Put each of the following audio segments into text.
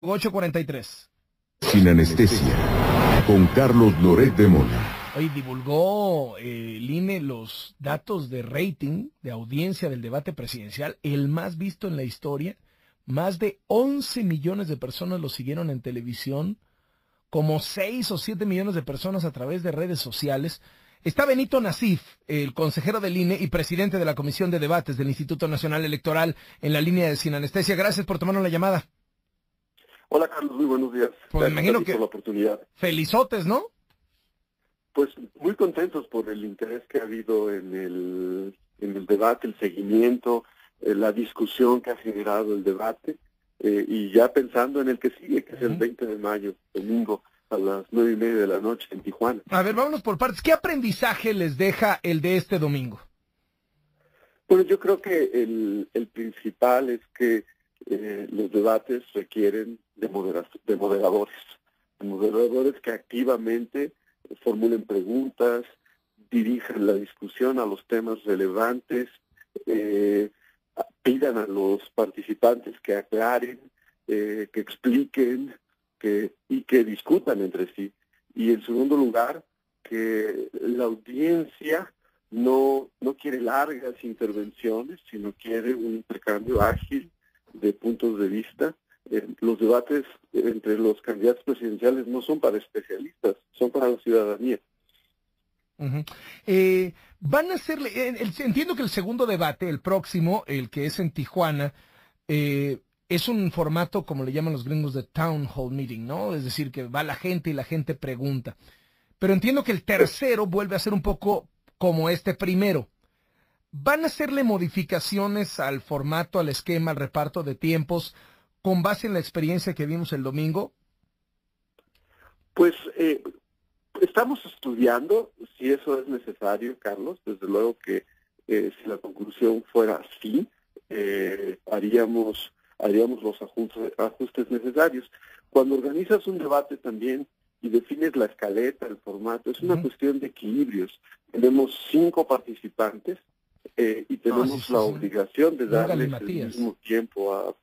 8:43. Sin anestesia, con Carlos Loret de Mola. Hoy divulgó el INE los datos de rating, de audiencia del debate presidencial, el más visto en la historia. Más de 11 millones de personas lo siguieron en televisión, como 6 o 7 millones de personas a través de redes sociales. Está Benito Nasif, el consejero del INE y presidente de la Comisión de Debates del Instituto Nacional Electoral, en la línea de Sin Anestesia. Gracias por tomarnos la llamada. Hola Carlos, muy buenos días. Pues me imagino que por la oportunidad. Felizotes, ¿no? Pues muy contentos por el interés que ha habido en el debate, el seguimiento, la discusión que ha generado el debate, y ya pensando en el que sigue, que es el 20 de mayo, domingo, a las 9:30 de la noche en Tijuana. A ver, vámonos por partes. ¿Qué aprendizaje les deja el de este domingo? Bueno, yo creo que el principal es que los debates requieren de moderadores que activamente formulen preguntas, dirijan la discusión a los temas relevantes, pidan a los participantes que aclaren, que expliquen y que discutan entre sí. Y en segundo lugar, que la audiencia no quiere largas intervenciones, sino quiere un intercambio ágil de puntos de vista. Los debates entre los candidatos presidenciales no son para especialistas, son para la ciudadanía. Van a hacerle, entiendo que el segundo debate, el próximo, el que es en Tijuana, es un formato, como le llaman los gringos, de town hall meeting, ¿no? Es decir, que va la gente y la gente pregunta. Pero entiendo que el tercero vuelve a ser un poco como este primero. ¿Van a hacerle modificaciones al formato, al esquema, al reparto de tiempos, con base en la experiencia que vimos el domingo? Pues estamos estudiando si eso es necesario, Carlos. Desde luego que si la conclusión fuera así, haríamos los ajustes necesarios. Cuando organizas un debate también y defines la escaleta, el formato, es una cuestión de equilibrios. Tenemos 5 participantes y tenemos la obligación de darles el mismo tiempo a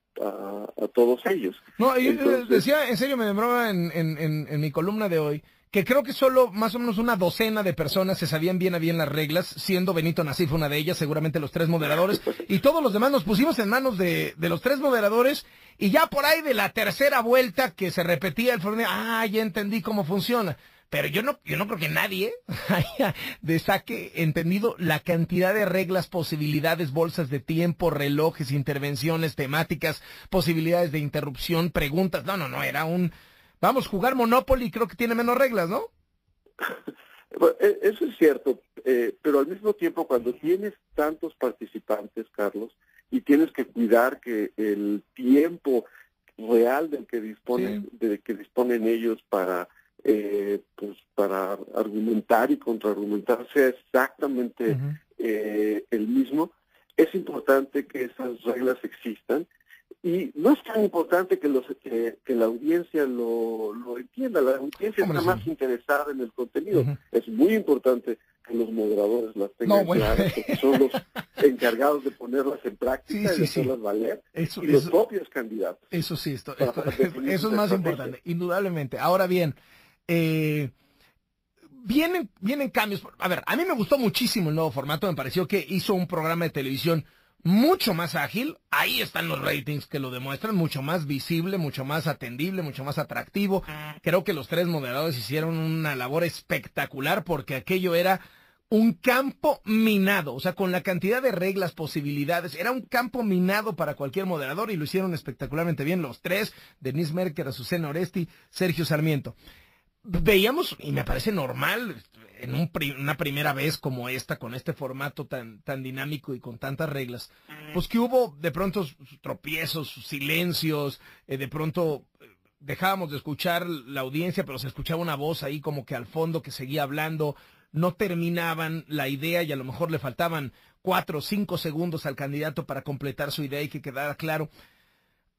todos ellos. No, yo decía, en serio, me demoraba en mi columna de hoy, que creo que solo más o menos una docena de personas se sabían bien a bien las reglas, siendo Benito Nasif una de ellas, seguramente los 3 moderadores, y todos los demás nos pusimos en manos de los 3 moderadores, y ya por ahí de la tercera vuelta que se repetía el formato, ya entendí cómo funciona. Pero yo no creo que nadie haya de saque entendido la cantidad de reglas, posibilidades, bolsas de tiempo, relojes, intervenciones temáticas, posibilidades de interrupción, preguntas. No, era vamos, jugar Monopoly, creo que tiene menos reglas, ¿no? Bueno, eso es cierto, pero al mismo tiempo cuando tienes tantos participantes, Carlos, y tienes que cuidar que el tiempo real del que disponen ellos para argumentar y contraargumentar sea exactamente el mismo, es importante que esas reglas existan. Y no es tan importante que la audiencia lo entienda. La audiencia está más interesada en el contenido. Es muy importante que los moderadores las tengan claras, porque son los encargados de ponerlas en práctica y de hacerlas valer. Los propios candidatos. Eso sí, eso es más importante, indudablemente. Ahora bien, vienen cambios. A ver, a mí me gustó muchísimo el nuevo formato. Me pareció que hizo un programa de televisión mucho más ágil. Ahí están los ratings que lo demuestran, mucho más visible, mucho más atendible, mucho más atractivo. Creo que los 3 moderadores hicieron una labor espectacular, porque aquello era un campo minado, o sea, con la cantidad de reglas, posibilidades, era un campo minado para cualquier moderador, y lo hicieron espectacularmente bien los 3, Denise Merker, Azucena Oresti, Sergio Sarmiento. Veíamos, y me parece normal, en una primera vez como esta, con este formato tan dinámico y con tantas reglas, pues que hubo de pronto tropiezos, silencios, de pronto dejábamos de escuchar la audiencia, pero se escuchaba una voz ahí como que al fondo que seguía hablando, no terminaban la idea y a lo mejor le faltaban 4 o 5 segundos al candidato para completar su idea y que quedara claro.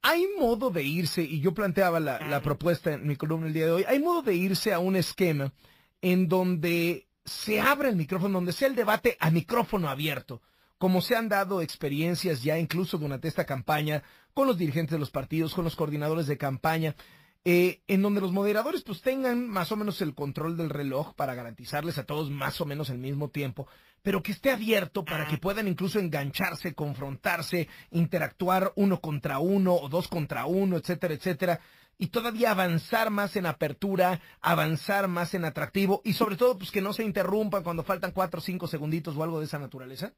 ¿Hay modo de irse, y yo planteaba la propuesta en mi columna el día de hoy, hay modo de irse a un esquema en donde se abra el micrófono, donde sea el debate a micrófono abierto, como se han dado experiencias ya incluso durante esta campaña con los dirigentes de los partidos, con los coordinadores de campaña, en donde los moderadores pues tengan más o menos el control del reloj para garantizarles a todos más o menos el mismo tiempo, pero que esté abierto para que puedan incluso engancharse, confrontarse, interactuar uno contra uno o dos contra uno, etcétera, etcétera, y todavía avanzar más en apertura, avanzar más en atractivo y sobre todo pues que no se interrumpan cuando faltan 4 o 5 segunditos o algo de esa naturaleza.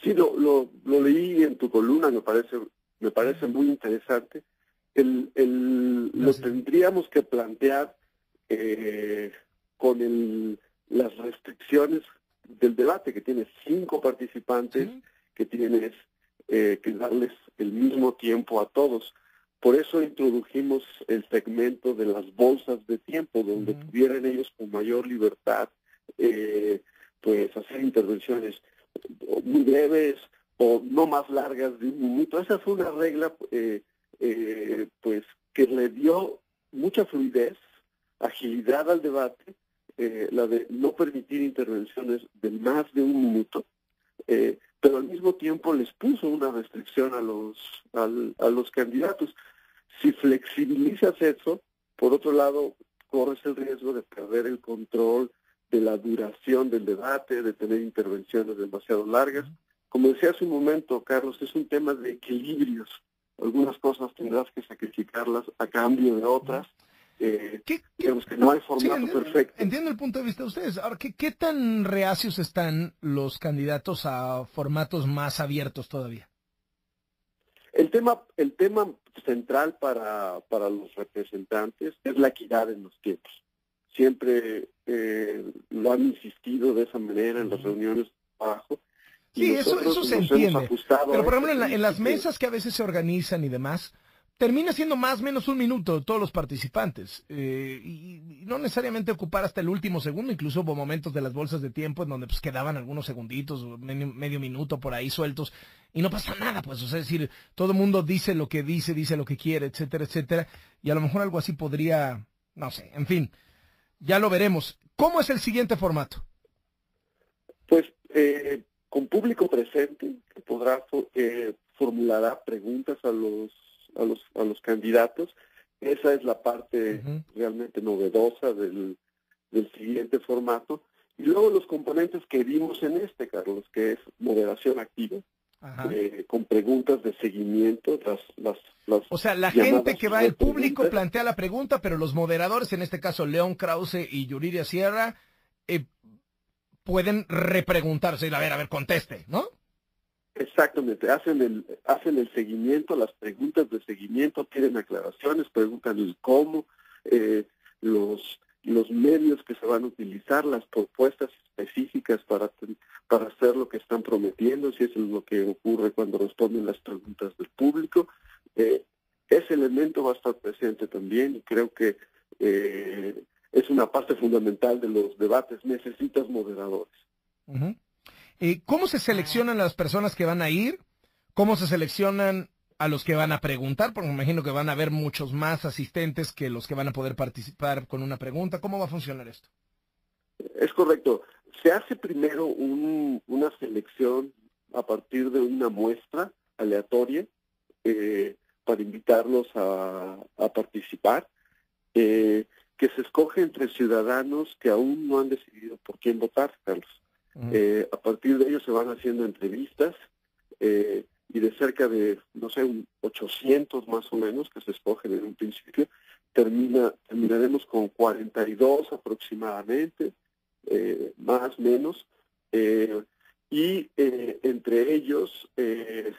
Sí, lo leí en tu columna, me parece muy interesante. Lo tendríamos que plantear con las restricciones del debate, que tienes 5 participantes, sí, que tienes que darles el mismo tiempo a todos. Por eso introdujimos el segmento de las bolsas de tiempo, donde pudieran ellos con mayor libertad pues hacer intervenciones muy breves o no más largas de 1 minuto. Esa fue una regla pues que le dio mucha fluidez, agilidad al debate, la de no permitir intervenciones de más de 1 minuto, pero al mismo tiempo les puso una restricción a los candidatos. Si flexibilizas eso, por otro lado, corres el riesgo de perder el control de la duración del debate, de tener intervenciones demasiado largas. Como decía hace un momento, Carlos, es un tema de equilibrios. Algunas cosas tendrás que sacrificarlas a cambio de otras. Digamos que no hay formato perfecto. Entiendo el punto de vista de ustedes. Ahora, ¿qué tan reacios están los candidatos a formatos más abiertos todavía? El tema central para los representantes es la equidad en los tiempos. Siempre lo han insistido de esa manera en las reuniones de trabajo. Sí, eso se entiende. Pero, por ejemplo, en las mesas que a veces se organizan y demás, termina siendo más o menos 1 minuto todos los participantes. Y no necesariamente ocupar hasta el último segundo. Incluso hubo momentos de las bolsas de tiempo en donde pues quedaban algunos segunditos, medio minuto por ahí sueltos. Y no pasa nada, pues. O sea, es decir, todo el mundo dice lo que dice lo que quiere, etcétera, etcétera. Y a lo mejor algo así podría, no sé, en fin. Ya lo veremos. ¿Cómo es el siguiente formato? Pues con público presente, que formulará preguntas a los candidatos. Esa es la parte realmente novedosa del siguiente formato. Y luego los componentes que vimos en Carlos, que es moderación activa, con preguntas de seguimiento. O sea, la gente que va, el público plantea la pregunta, pero los moderadores, en este caso León Krause y Yuridia Sierra, pueden repreguntarse, a ver, conteste, ¿no? Exactamente, hacen el seguimiento, las preguntas de seguimiento, piden aclaraciones, preguntan el cómo, los medios que se van a utilizar, las propuestas específicas para hacer lo que están prometiendo, si eso es lo que ocurre cuando responden las preguntas del público. Ese elemento va a estar presente también y creo que es una parte fundamental de los debates. Necesitas moderadores. ¿Cómo se seleccionan las personas que van a ir? ¿Cómo se seleccionan a los que van a preguntar? Porque me imagino que van a haber muchos más asistentes que los que van a poder participar con una pregunta. ¿Cómo va a funcionar esto? Es correcto. Se hace primero una selección a partir de una muestra aleatoria para invitarlos a participar, que se escoge entre ciudadanos que aún no han decidido por quién votar, Carlos. A partir de ello se van haciendo entrevistas y de cerca de, 800 más o menos que se escogen en un principio, terminaremos con 42 aproximadamente, más o menos, y entre ellos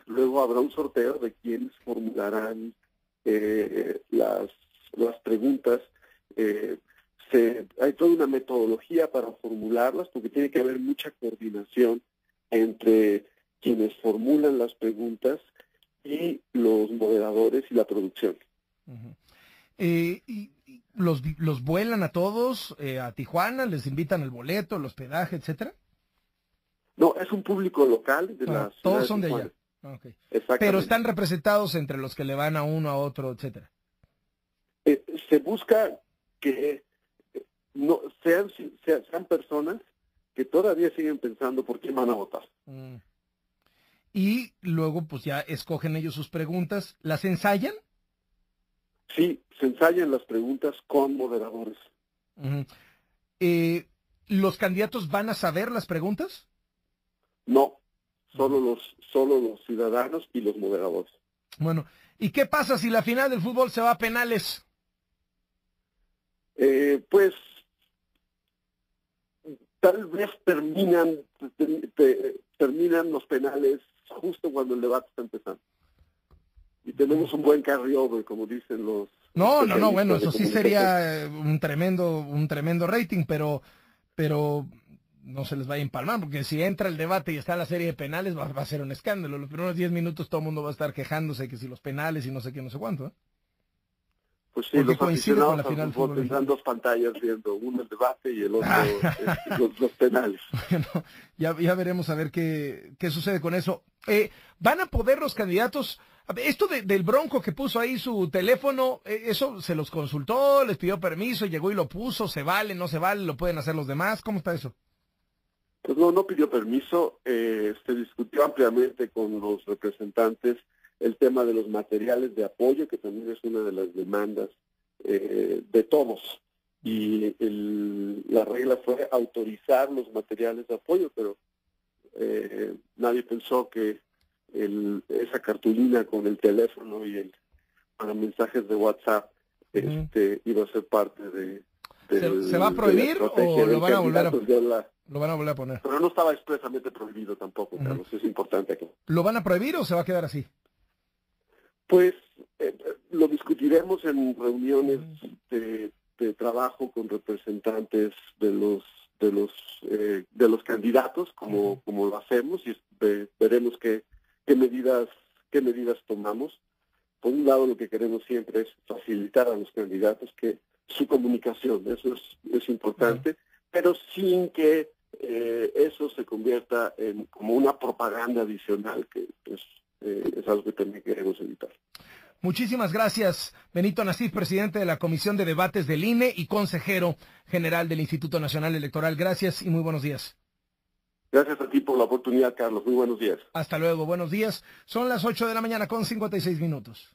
luego habrá un sorteo de quienes formularán las preguntas. Hay toda una metodología para formularlas, porque tiene que haber mucha coordinación entre quienes formulan las preguntas y los moderadores y la producción. ¿Y los vuelan a todos a Tijuana? ¿Les invitan el boleto, el hospedaje, etcétera? No, es un público local de la ciudad. Todos son de allá. Okay. Pero están representados entre los que le van a uno, a otro, etcétera. Se busca que no sean personas que todavía siguen pensando por quién van a votar. Y luego pues ya escogen ellos sus preguntas. ¿Las ensayan? Sí, se ensayan las preguntas con moderadores. ¿Los candidatos van a saber las preguntas? No, solo los ciudadanos y los moderadores. Bueno, ¿y qué pasa si la final del fútbol se va a penales? Pues tal vez terminan los penales justo cuando el debate está empezando. Y tenemos un buen carryover, como dicen los... No, bueno, eso sí sería un tremendo rating, pero no se les vaya a empalmar, porque si entra el debate y está la serie de penales, va a ser un escándalo. Los primeros 10 minutos todo el mundo va a estar quejándose que si los penales y no sé qué, no sé cuánto, ¿eh? Pues sí, porque los aficionados al fútbol tendrán dos pantallas viendo, uno el debate y el otro los penales. Bueno, ya veremos a ver qué sucede con eso. ¿Van a poder los candidatos... Esto del Bronco que puso ahí su teléfono, ¿eso se los consultó, les pidió permiso, llegó y lo puso, se vale, no se vale, lo pueden hacer los demás? ¿Cómo está eso? Pues no pidió permiso, se discutió ampliamente con los representantes el tema de los materiales de apoyo, que también es una de las demandas de todos. Y la regla fue autorizar los materiales de apoyo, pero nadie pensó que esa cartulina con el teléfono y para mensajes de WhatsApp iba a ser parte de... ¿Se va a prohibir o lo van a volver a poner? Pero no estaba expresamente prohibido tampoco, Carlos, es importante aquí. ¿Lo van a prohibir o se va a quedar así? Pues lo discutiremos en reuniones de trabajo con representantes de los candidatos, como lo hacemos, y veremos qué medidas tomamos. Por un lado, lo que queremos siempre es facilitar a los candidatos que su comunicación, eso es importante, pero sin que eso se convierta en como una propaganda adicional, que es algo que también queremos evitar. Muchísimas gracias, Benito Nasif, presidente de la Comisión de Debates del INE y consejero general del Instituto Nacional Electoral. Gracias y muy buenos días. Gracias a ti por la oportunidad, Carlos. Muy buenos días. Hasta luego, buenos días. Son las 8 de la mañana con 56 minutos.